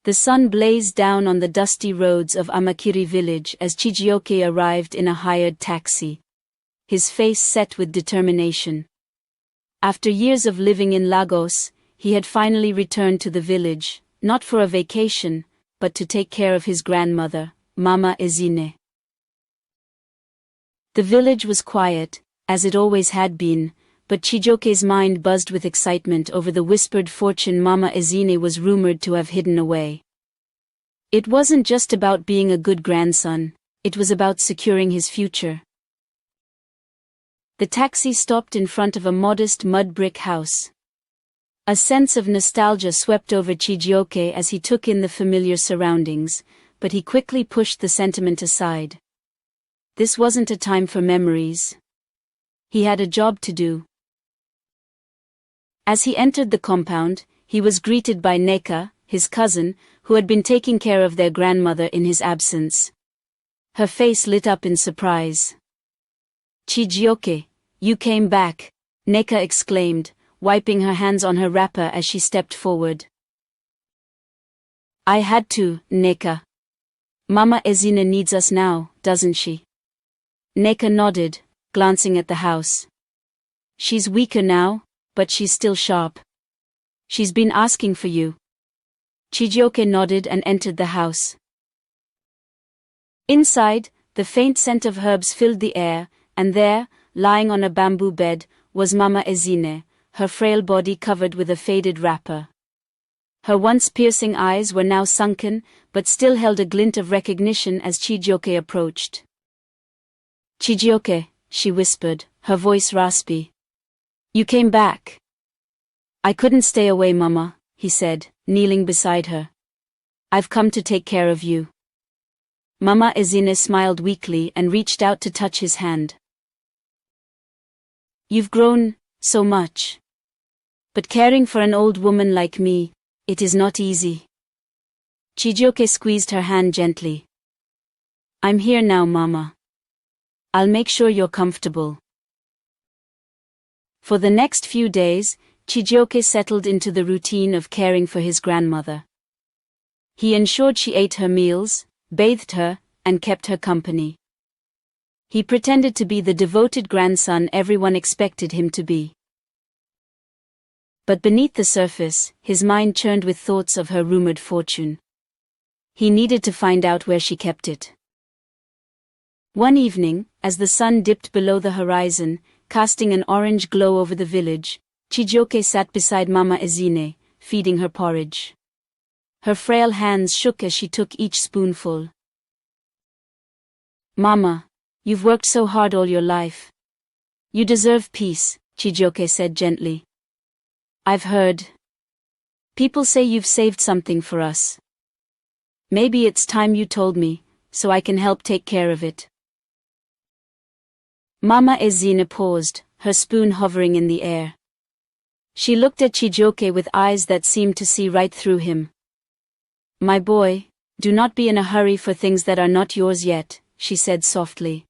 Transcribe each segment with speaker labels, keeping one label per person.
Speaker 1: The sun blazed down on the dusty roads of Amakiri village as Chijioke arrived in a hired taxi, his face set with determination. After years of living in Lagos, he had finally returned to the village, not for a vacation, but to take care of his grandmother, Mama Ezinne. The village was quiet, as it always had been, but Chijioke's mind buzzed with excitement over the whispered fortune Mama Ezinne was rumored to have hidden away. It wasn't just about being a good grandson, it was about securing his future. The taxi stopped in front of a modest mud brick house. A sense of nostalgia swept over Chijioke as he took in the familiar surroundings, but he quickly pushed the sentiment aside. This wasn't a time for memories. He had a job to do. As he entered the compound, he was greeted by Neka, his cousin, who had been taking care of their grandmother in his absence. Her face lit up in surprise. "Chijioke, you came back," Neka exclaimed, wiping her hands on her wrapper as she stepped forward. "I had to, Neka. Mama Ezinne needs us now, doesn't she?" Neka nodded, glancing at the house. "She's weaker now, but she's still sharp. She's been asking for you." Chijioke nodded and entered the house. Inside, the faint scent of herbs filled the air, and there, lying on a bamboo bed, was Mama Ezinne, her frail body covered with a faded wrapper. Her once piercing eyes were now sunken, but still held a glint of recognition as Chijioke approached. "Chijioke," she whispered, her voice raspy. "You came back." "I couldn't stay away, Mama," he said, kneeling beside her. "I've come to take care of you." Mama Ezinne smiled weakly and reached out to touch his hand. "You've grown so much. But caring for an old woman like me, it is not easy." Chijioke squeezed her hand gently. "I'm here now, Mama. I'll make sure you're comfortable." For the next few days, Chijioke settled into the routine of caring for his grandmother. He ensured she ate her meals, bathed her, and kept her company. He pretended to be the devoted grandson everyone expected him to be. But beneath the surface, his mind churned with thoughts of her rumored fortune. He needed to find out where she kept it. One evening, as the sun dipped below the horizon, casting an orange glow over the village, Chijioke sat beside Mama Ezinne, feeding her porridge. Her frail hands shook as she took each spoonful. "Mama, you've worked so hard all your life. You deserve peace," Chijioke said gently. "I've heard. People say you've saved something for us. Maybe it's time you told me, so I can help take care of it." Mama Ezinne paused, her spoon hovering in the air. She looked at Chijioke with eyes that seemed to see right through him. "My boy, do not be in a hurry for things that are not yours yet," she said softly.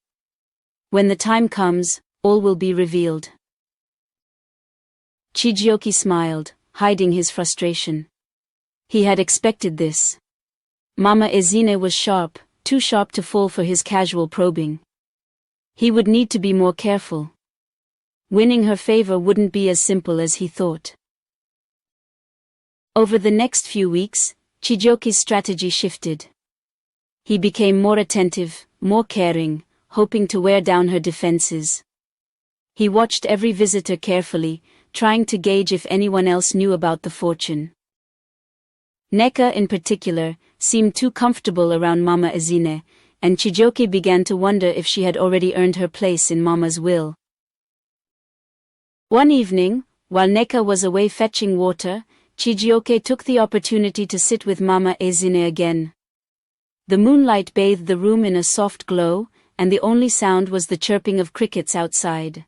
Speaker 1: "When the time comes, all will be revealed." Chijioke smiled, hiding his frustration. He had expected this. Mama Ezinne was sharp, too sharp to fall for his casual probing. He would need to be more careful. Winning her favor wouldn't be as simple as he thought. Over the next few weeks, Chijioke's strategy shifted. He became more attentive, more caring, hoping to wear down her defenses. He watched every visitor carefully, trying to gauge if anyone else knew about the fortune. Neka, in particular, seemed too comfortable around Mama Ezinne, and Chijioke began to wonder if she had already earned her place in Mama's will. One evening, while Neka was away fetching water, Chijioke took the opportunity to sit with Mama Ezinne again. The moonlight bathed the room in a soft glow, and the only sound was the chirping of crickets outside.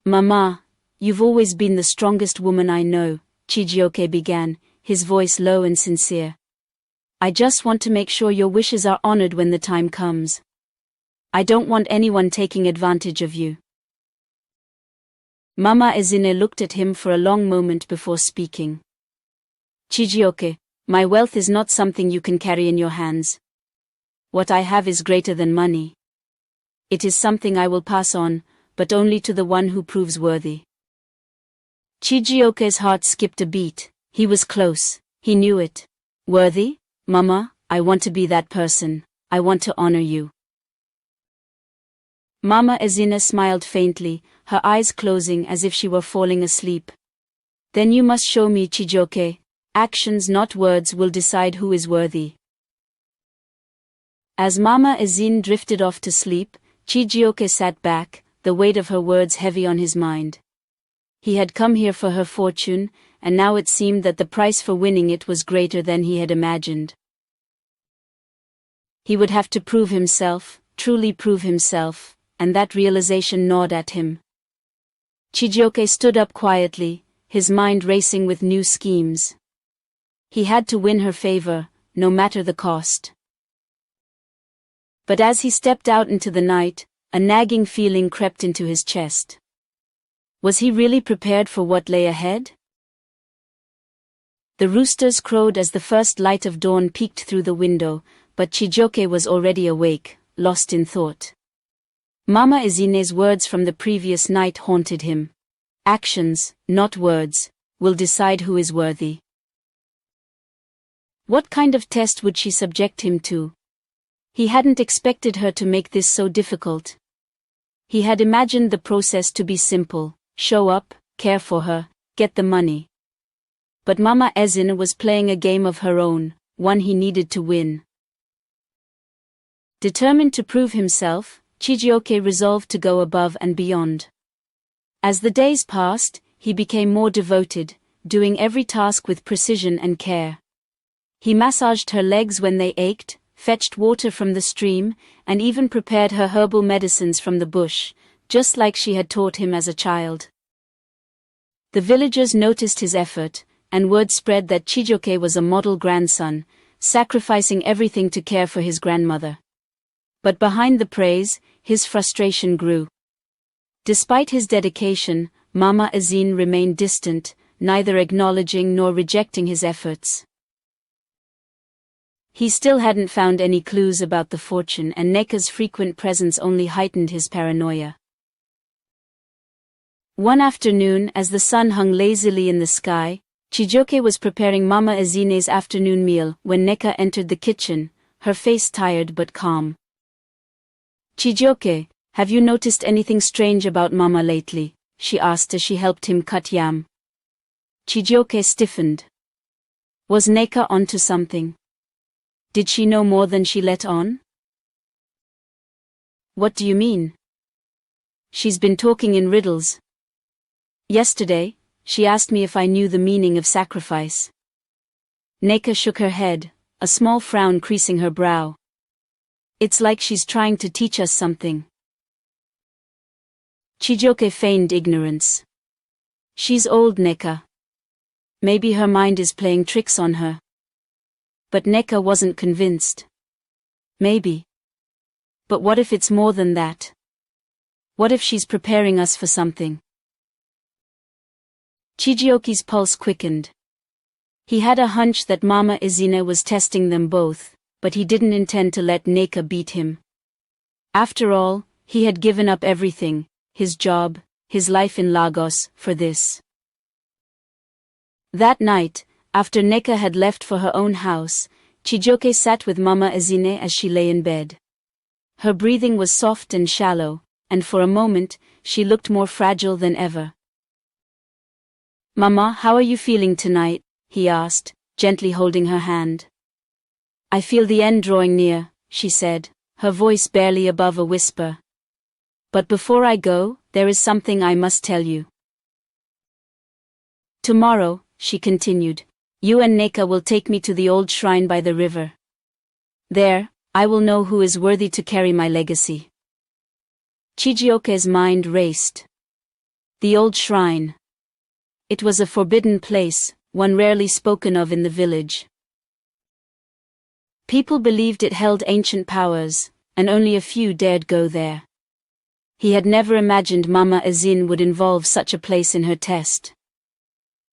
Speaker 1: "Mama, you've always been the strongest woman I know," Chijioke began, his voice low and sincere. "I just want to make sure your wishes are honored when the time comes. I don't want anyone taking advantage of you." Mama Ezinne looked at him for a long moment before speaking. "Chijioke, My wealth is not something you can carry in your hands. What I have is greater than money. It is something I will pass on, but only to the one who proves worthy. Chijioke's heart skipped a beat. He was close. He knew it. Worthy? Mama, I want to be that person. I want to honor you. Mama Ezinne smiled faintly, her eyes closing as if she were falling asleep. Then you must show me, Chijioke. Actions, not words, will decide who is worthy. As Mama Ezinne drifted off to sleep, Chijioke sat back, the weight of her words heavy on his mind. He had come here for her fortune, and now it seemed that the price for winning it was greater than he had imagined. He would have to prove himself, truly prove himself, and that realization gnawed at him. Chijioke stood up quietly, his mind racing with new schemes. He had to win her favor, no matter the cost. But as he stepped out into the night, a nagging feeling crept into his chest. Was he really prepared for what lay ahead? The roosters crowed as the first light of dawn peeked through the window, but Chijioke was already awake, lost in thought. Mama Ezinne's words from the previous night haunted him. Actions, not words, will decide who is worthy. What kind of test would she subject him to? He hadn't expected her to make this so difficult. He had imagined the process to be simple: show up, care for her, get the money. But Mama Ezinne was playing a game of her own, one he needed to win. Determined to prove himself, Chijioke resolved to go above and beyond. As the days passed, he became more devoted, doing every task with precision and care. He massaged her legs when they ached, fetched water from the stream, and even prepared her herbal medicines from the bush, just like she had taught him as a child. The villagers noticed his effort, and word spread that Chijioke was a model grandson, sacrificing everything to care for his grandmother. But behind the praise, his frustration grew. Despite his dedication, Mama Ezinne remained distant, neither acknowledging nor rejecting his efforts. He still hadn't found any clues about the fortune, and Neka's frequent presence only heightened his paranoia. One afternoon, as the sun hung lazily in the sky, Chijioke was preparing Mama Ezinne's afternoon meal when Neka entered the kitchen, her face tired but calm. "Chijioke, have you noticed anything strange about Mama lately?" she asked as she helped him cut yam. Chijioke stiffened. Was Neka onto something? Did she know more than she let on? "What do you mean?" "She's been talking in riddles. Yesterday, she asked me if I knew the meaning of sacrifice." Neka shook her head, a small frown creasing her brow. "It's like she's trying to teach us something." Chijioke feigned ignorance. "She's old, Neka. Maybe her mind is playing tricks on her." But Neka wasn't convinced. "Maybe. But what if it's more than that? What if she's preparing us for something?" Chijioke's pulse quickened. He had a hunch that Mama Ezinne was testing them both, but he didn't intend to let Neka beat him. After all, he had given up everything, his job, his life in Lagos, for this. That night, after Neka had left for her own house, Chijioke sat with Mama Ezinne as she lay in bed. Her breathing was soft and shallow, and for a moment, she looked more fragile than ever. "Mama, how are you feeling tonight?" he asked, gently holding her hand. "I feel the end drawing near," she said, her voice barely above a whisper. "But before I go, there is something I must tell you." "Tomorrow," she continued, "you and Neka will take me to the old shrine by the river. There, I will know who is worthy to carry my legacy." Chijioke's mind raced. The old shrine. It was a forbidden place, one rarely spoken of in the village. People believed it held ancient powers, and only a few dared go there. He had never imagined Mama Ezinne would involve such a place in her test.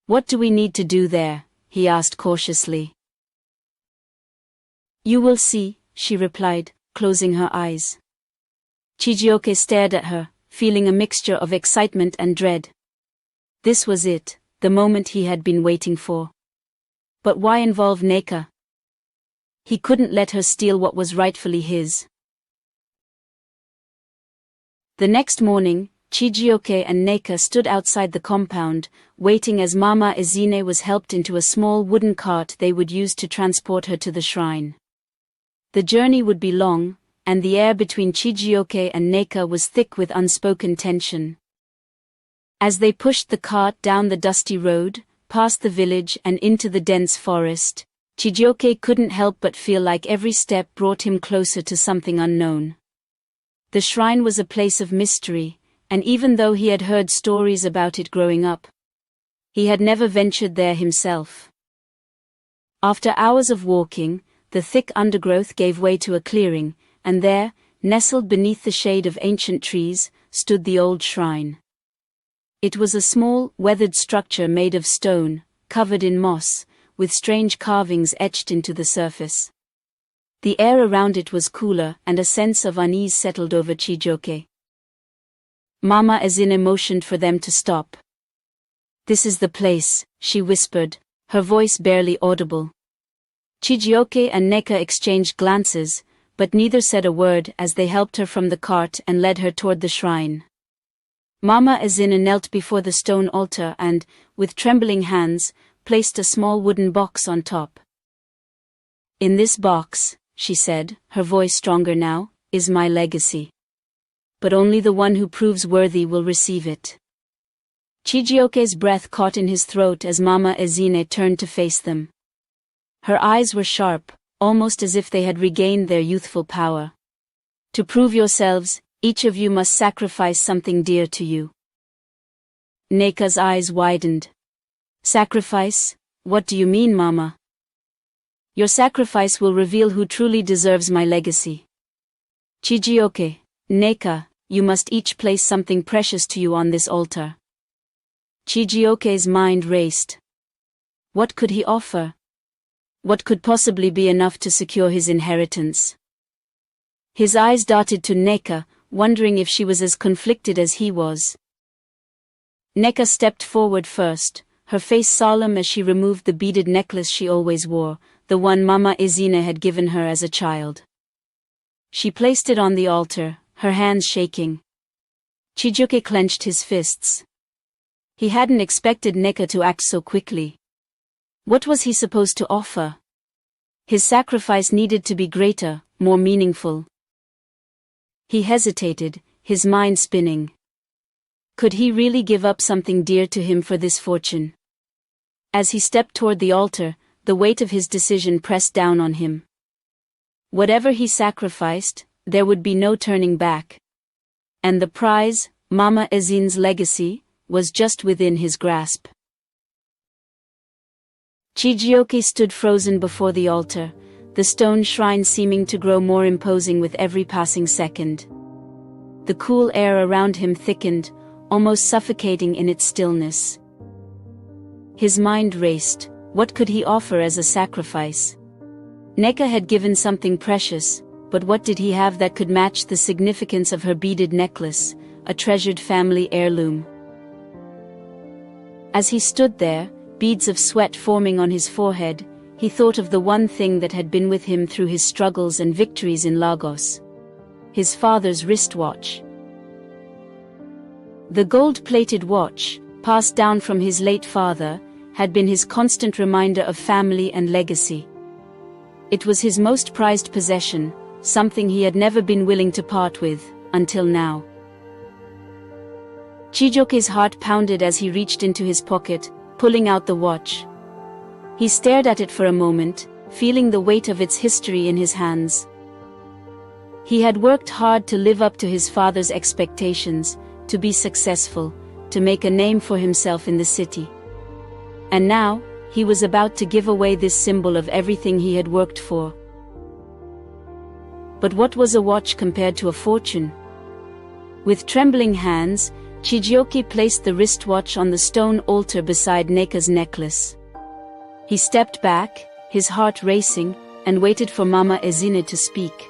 Speaker 1: "What do we need to do there?" he asked cautiously. You will see, she replied, closing her eyes. Chijioke stared at her, feeling a mixture of excitement and dread. This was it, the moment he had been waiting for. But why involve Neka? He couldn't let her steal what was rightfully his. The next morning, Chijioke and Neka stood outside the compound, waiting as Mama Ezinne was helped into a small wooden cart they would use to transport her to the shrine. The journey would be long, and the air between Chijioke and Neka was thick with unspoken tension. As they pushed the cart down the dusty road, past the village and into the dense forest, Chijioke couldn't help but feel like every step brought him closer to something unknown. The shrine was a place of mystery, and even though he had heard stories about it growing up, he had never ventured there himself. After hours of walking, the thick undergrowth gave way to a clearing, and there, nestled beneath the shade of ancient trees, stood the old shrine. It was a small, weathered structure made of stone, covered in moss, with strange carvings etched into the surface. The air around it was cooler, and a sense of unease settled over Chijioke. Mama Ezinne motioned for them to stop. "This is the place," she whispered, her voice barely audible. Chijioke and Neka exchanged glances, but neither said a word as they helped her from the cart and led her toward the shrine. Mama Ezinne knelt before the stone altar and, with trembling hands, placed a small wooden box on top. "In this box," she said, her voice stronger now, "is my legacy. But only the one who proves worthy will receive it." Chijioke's breath caught in his throat as Mama Ezinne turned to face them. Her eyes were sharp, almost as if they had regained their youthful power. "To prove yourselves, each of you must sacrifice something dear to you." Neka's eyes widened. "Sacrifice? What do you mean, Mama?" "Your sacrifice will reveal who truly deserves my legacy. Chijioke, Neka, you must each place something precious to you on this altar." Chijioke's mind raced. What could he offer? What could possibly be enough to secure his inheritance? His eyes darted to Neka, wondering if she was as conflicted as he was. Neka stepped forward first, her face solemn as she removed the beaded necklace she always wore, the one Mama Ezinne had given her as a child. She placed it on the altar, her hands shaking. Chijioke clenched his fists. He hadn't expected Neka to act so quickly. What was he supposed to offer? His sacrifice needed to be greater, more meaningful. He hesitated, his mind spinning. Could he really give up something dear to him for this fortune? As he stepped toward the altar, the weight of his decision pressed down on him. Whatever he sacrificed, there would be no turning back. And the prize, Mama Ezinne's legacy, was just within his grasp. Chijioke stood frozen before the altar, the stone shrine seeming to grow more imposing with every passing second. The cool air around him thickened, almost suffocating in its stillness. His mind raced. What could he offer as a sacrifice? Neka had given something precious, but what did he have that could match the significance of her beaded necklace, a treasured family heirloom? As he stood there, beads of sweat forming on his forehead, he thought of the one thing that had been with him through his struggles and victories in Lagos. His father's wristwatch. The gold-plated watch, passed down from his late father, had been his constant reminder of family and legacy. It was his most prized possession, something he had never been willing to part with, until now. Chijioke's heart pounded as he reached into his pocket, pulling out the watch. He stared at it for a moment, feeling the weight of its history in his hands. He had worked hard to live up to his father's expectations, to be successful, to make a name for himself in the city. And now, he was about to give away this symbol of everything he had worked for. But what was a watch compared to a fortune? With trembling hands, Chijioke placed the wristwatch on the stone altar beside Neka's necklace. He stepped back, his heart racing, and waited for Mama Ezinne to speak.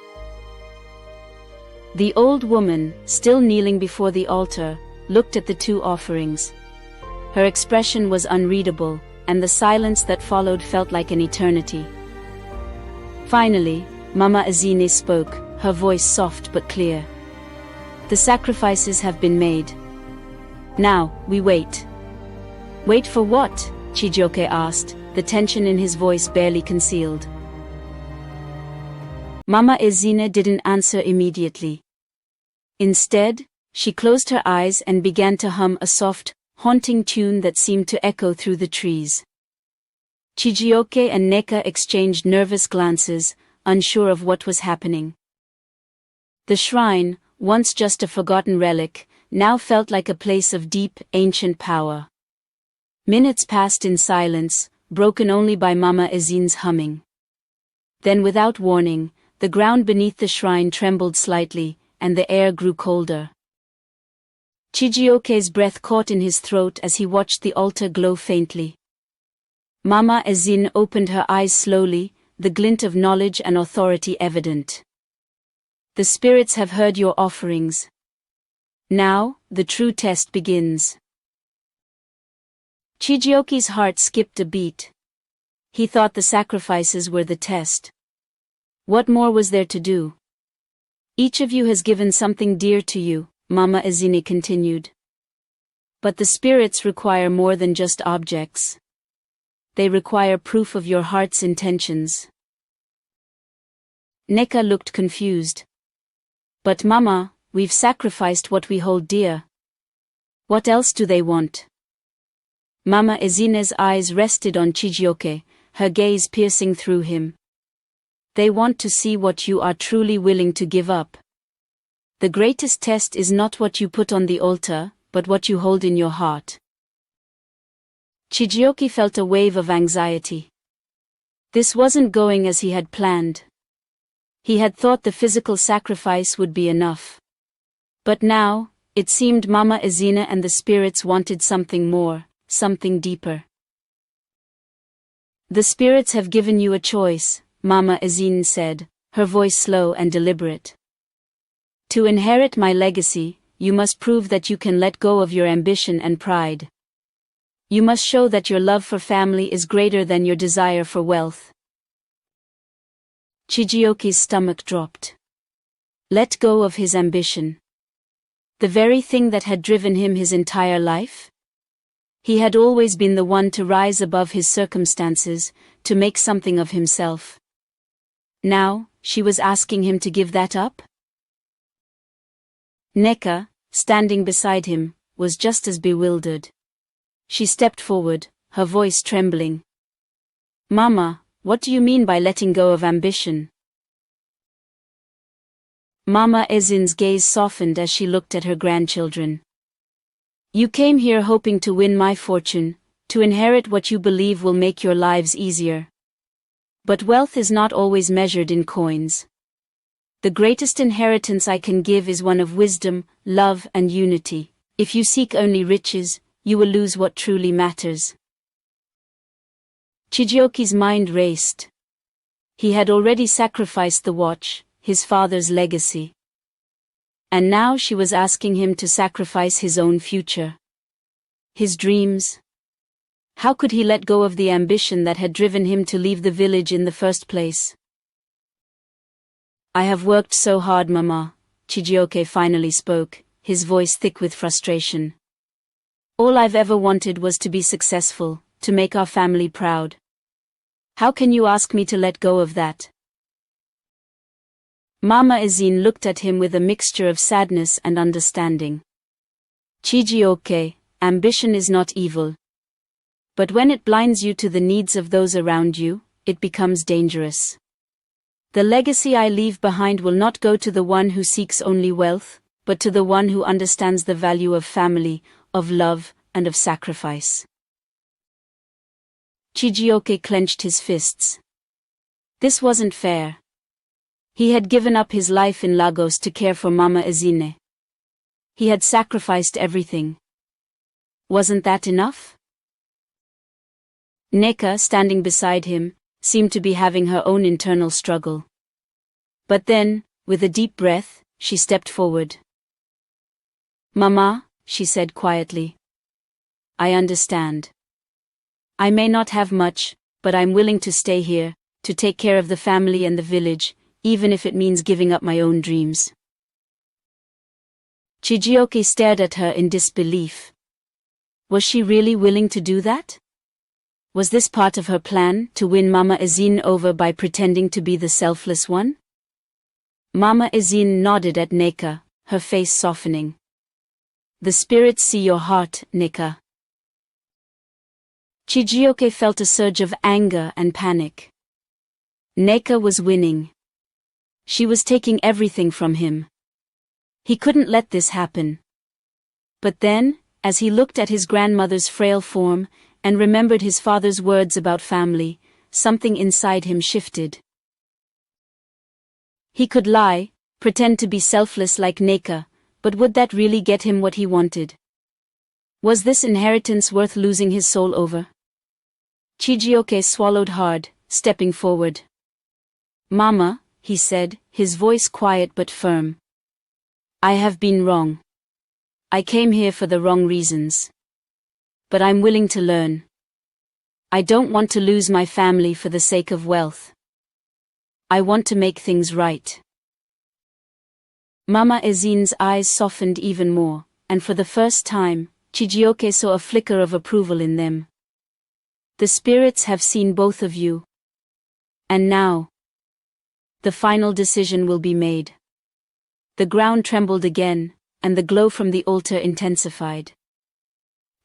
Speaker 1: The old woman, still kneeling before the altar, looked at the two offerings. Her expression was unreadable, and the silence that followed felt like an eternity. Finally, Mama Ezinne spoke, her voice soft but clear. "The sacrifices have been made. Now, we wait." "Wait for what?" Chijioke asked, the tension in his voice barely concealed. Mama Ezinne didn't answer immediately. Instead, she closed her eyes and began to hum a soft, haunting tune that seemed to echo through the trees. Chijioke and Neka exchanged nervous glances, unsure of what was happening. The shrine, once just a forgotten relic, now felt like a place of deep, ancient power. Minutes passed in silence, broken only by Mama Ezinne's humming. Then without warning, the ground beneath the shrine trembled slightly, and the air grew colder. Chijioke's breath caught in his throat as he watched the altar glow faintly. Mama Ezinne opened her eyes slowly, the glint of knowledge and authority evident. "The spirits have heard your offerings. Now, the true test begins." Chijioke's heart skipped a beat. He thought the sacrifices were the test. What more was there to do? "Each of you has given something dear to you," Mama Ezinne continued. "But the spirits require more than just objects. They require proof of your heart's intentions." Neka looked confused. "But Mama, we've sacrificed what we hold dear. What else do they want?" Mama Ezinne's eyes rested on Chijioke, her gaze piercing through him. "They want to see what you are truly willing to give up. The greatest test is not what you put on the altar, but what you hold in your heart." Chijioke felt a wave of anxiety. This wasn't going as he had planned. He had thought the physical sacrifice would be enough. But now, it seemed Mama Ezinne and the spirits wanted something more, something deeper. "The spirits have given you a choice," Mama Ezinne said, her voice slow and deliberate. "To inherit my legacy, you must prove that you can let go of your ambition and pride. You must show that your love for family is greater than your desire for wealth." Chijioke's stomach dropped. Let go of his ambition. The very thing that had driven him his entire life? He had always been the one to rise above his circumstances, to make something of himself. Now, she was asking him to give that up? Neka, standing beside him, was just as bewildered. She stepped forward, her voice trembling. "Mama, what do you mean by letting go of ambition?" Mama Ezinne's gaze softened as she looked at her grandchildren. "You came here hoping to win my fortune, to inherit what you believe will make your lives easier. But wealth is not always measured in coins. The greatest inheritance I can give is one of wisdom, love, and unity. If you seek only riches, you will lose what truly matters." Chijioke's mind raced. He had already sacrificed the watch, his father's legacy. And now she was asking him to sacrifice his own future. His dreams. How could he let go of the ambition that had driven him to leave the village in the first place? "I have worked so hard, Mama," Chijioke finally spoke, his voice thick with frustration. "All I've ever wanted was to be successful, to make our family proud. How can you ask me to let go of that?" Mama Ezinne looked at him with a mixture of sadness and understanding. "Chijioke, ambition is not evil. But when it blinds you to the needs of those around you, it becomes dangerous. The legacy I leave behind will not go to the one who seeks only wealth, but to the one who understands the value of family, of love, and of sacrifice." Chijioke clenched his fists. This wasn't fair. He had given up his life in Lagos to care for Mama Ezinne. He had sacrificed everything. Wasn't that enough? Neka, standing beside him, seemed to be having her own internal struggle. But then, with a deep breath, she stepped forward. "Mama," she said quietly. "I understand. I may not have much, but I'm willing to stay here, to take care of the family and the village, even if it means giving up my own dreams." Chijioke stared at her in disbelief. Was she really willing to do that? Was this part of her plan, to win Mama Ezinne over by pretending to be the selfless one? Mama Ezinne nodded at Neka, her face softening. "The spirits see your heart, Neka." Chijioke felt a surge of anger and panic. Neka was winning. She was taking everything from him. He couldn't let this happen. But then, as he looked at his grandmother's frail form, and remembered his father's words about family, something inside him shifted. He could lie, pretend to be selfless like Neka, but would that really get him what he wanted? Was this inheritance worth losing his soul over? Chijioke swallowed hard, stepping forward. "Mama," he said, his voice quiet but firm. "I have been wrong. I came here for the wrong reasons. But I'm willing to learn. I don't want to lose my family for the sake of wealth. I want to make things right." Mama Ezinne's eyes softened even more, and for the first time, Chijioke saw a flicker of approval in them. "The spirits have seen both of you. And now, the final decision will be made." The ground trembled again, and the glow from the altar intensified.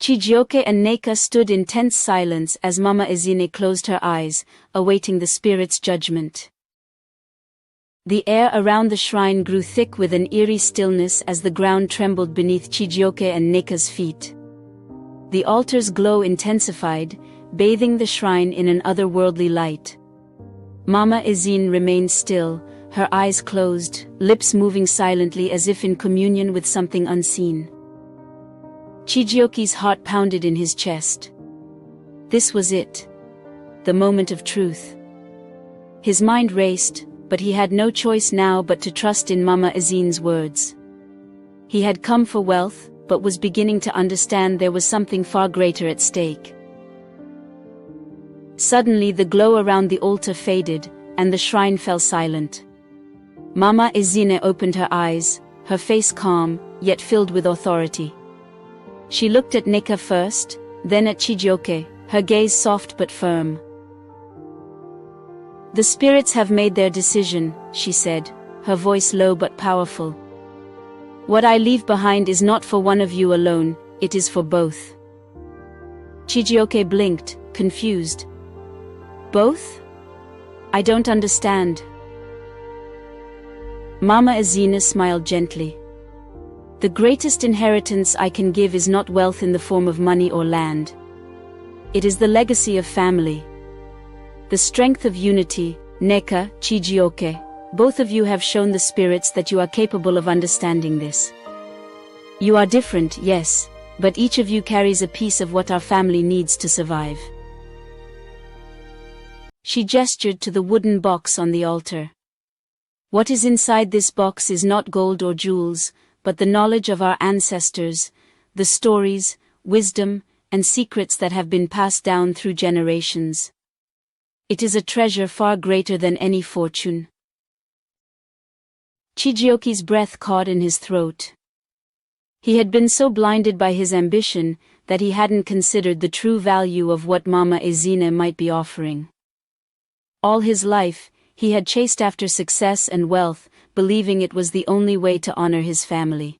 Speaker 1: Chijioke and Neka stood in tense silence as Mama Ezinne closed her eyes, awaiting the spirit's judgment. The air around the shrine grew thick with an eerie stillness as the ground trembled beneath Chijioke and Neka's feet. The altar's glow intensified, bathing the shrine in an otherworldly light. Mama Ezinne remained still, her eyes closed, lips moving silently as if in communion with something unseen. Chijioke's heart pounded in his chest. This was it. The moment of truth. His mind raced, but he had no choice now but to trust in Mama Ezinne's words. He had come for wealth, but was beginning to understand there was something far greater at stake. Suddenly the glow around the altar faded, and the shrine fell silent. Mama Ezinne opened her eyes, her face calm, yet filled with authority. She looked at Neka first, then at Chijioke, her gaze soft but firm. "The spirits have made their decision," she said, her voice low but powerful. "What I leave behind is not for one of you alone, it is for both." Chijioke blinked, confused. "Both? I don't understand." Mama Ezinne smiled gently. "The greatest inheritance I can give is not wealth in the form of money or land. It is the legacy of family. The strength of unity. Neka, Chijioke, both of you have shown the spirits that you are capable of understanding this. You are different, yes, but each of you carries a piece of what our family needs to survive." She gestured to the wooden box on the altar. "What is inside this box is not gold or jewels, but the knowledge of our ancestors, the stories, wisdom, and secrets that have been passed down through generations. It is a treasure far greater than any fortune." Chijioke's breath caught in his throat. He had been so blinded by his ambition that he hadn't considered the true value of what Mama Ezinne might be offering. All his life, he had chased after success and wealth, believing it was the only way to honor his family.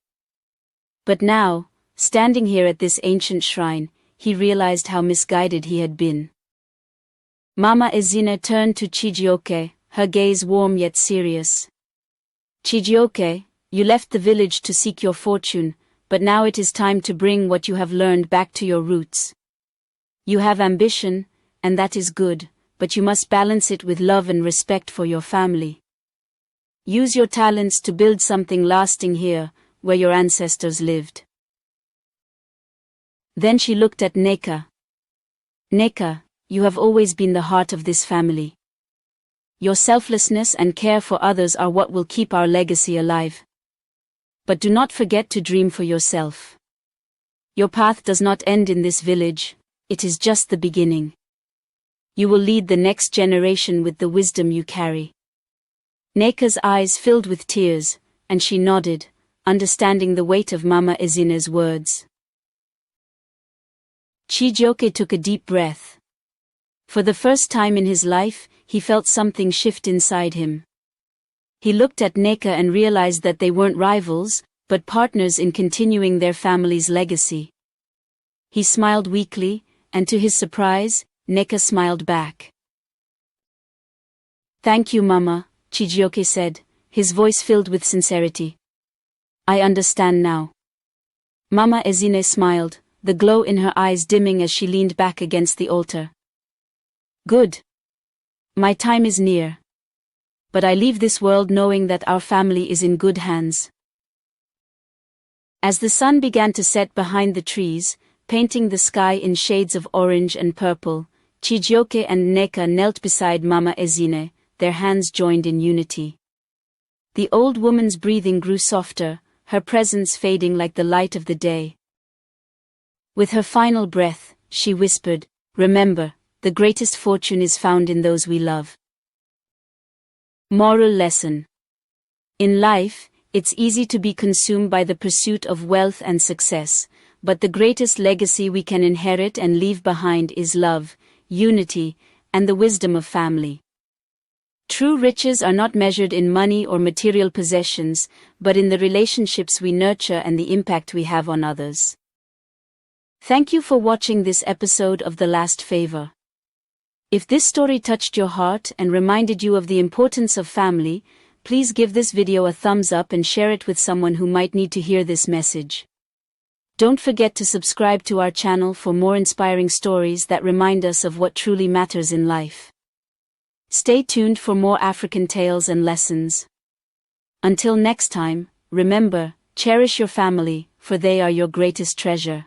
Speaker 1: But now, standing here at this ancient shrine, he realized how misguided he had been. Mama Ezinne turned to Chijioke, her gaze warm yet serious. "Chijioke, you left the village to seek your fortune, but now it is time to bring what you have learned back to your roots. You have ambition, and that is good, but you must balance it with love and respect for your family. Use your talents to build something lasting here, where your ancestors lived." Then she looked at Neka. "Neka, you have always been the heart of this family. Your selflessness and care for others are what will keep our legacy alive. But do not forget to dream for yourself. Your path does not end in this village, it is just the beginning. You will lead the next generation with the wisdom you carry. Neka's eyes filled with tears, and she nodded, understanding the weight of Mama Ezinne's words. Chijioke took a deep breath. For the first time in his life, he felt something shift inside him. He looked at Neka and realized that they weren't rivals, but partners in continuing their family's legacy. He smiled weakly, and to his surprise, Neka smiled back. "Thank you, Mama," Chijioke said, his voice filled with sincerity. "I understand now." Mama Ezinne smiled, the glow in her eyes dimming as she leaned back against the altar. "Good. My time is near. But I leave this world knowing that our family is in good hands." As the sun began to set behind the trees, painting the sky in shades of orange and purple, Chijioke and Neka knelt beside Mama Ezinne, their hands joined in unity. The old woman's breathing grew softer, her presence fading like the light of the day. With her final breath, she whispered, "Remember, the greatest fortune is found in those we love." Moral lesson. In life, it's easy to be consumed by the pursuit of wealth and success, but the greatest legacy we can inherit and leave behind is love, unity, and the wisdom of family. True riches are not measured in money or material possessions, but in the relationships we nurture and the impact we have on others. Thank you for watching this episode of The Last Favor. If this story touched your heart and reminded you of the importance of family, please give this video a thumbs up and share it with someone who might need to hear this message. Don't forget to subscribe to our channel for more inspiring stories that remind us of what truly matters in life. Stay tuned for more African tales and lessons. Until next time, remember, cherish your family, for they are your greatest treasure.